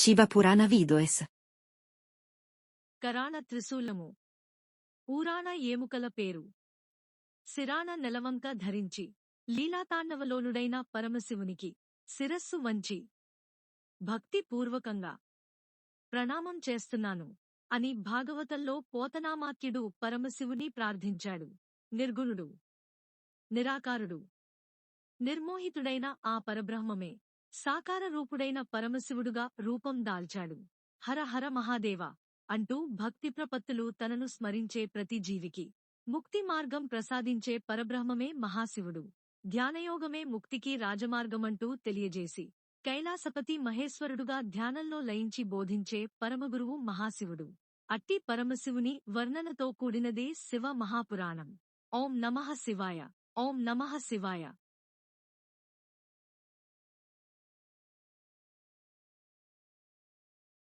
Shiva Purana videos. కరాణ త్రిశూలము. ఊరాణ ఏముకల పేరు. శిరాణ నెలవంక ధరించి లీలాతాండవలోనుడైన పరమశివునికి శిరస్సు వంచి భక్తి పూర్వకంగా ప్రణామం చేస్తున్నాను అని భాగవతంలో పోతనామాత్యుడు పరమశివుని ప్రార్థించాడు. నిర్గుణుడు, నిరాకారుడు, నిర్మోహితుడైన ఆ పరబ్రహ్మమే సాకార రూపుడైన పరమశివుడుగా రూపం దాల్చాడు. హర హర మహాదేవ అంటూ భక్తి ప్రపత్తులు తనను స్మరించే ప్రతి జీవికి ముక్తి మార్గం ప్రసాదించే పరబ్రహ్మమే మహాశివుడు. ధ్యానయోగమే ముక్తికి రాజమార్గమంటూ తెలియజేసి కైలాసపతి మహేశ్వరుడుగా ధ్యానంలో లయించి బోధించే పరమగురువు మహాశివుడు. అట్టి పరమశివుని వర్ణనతో కూడినదే శివ మహాపురాణం. ఓం నమః శివాయ. ఓం నమః శివాయ.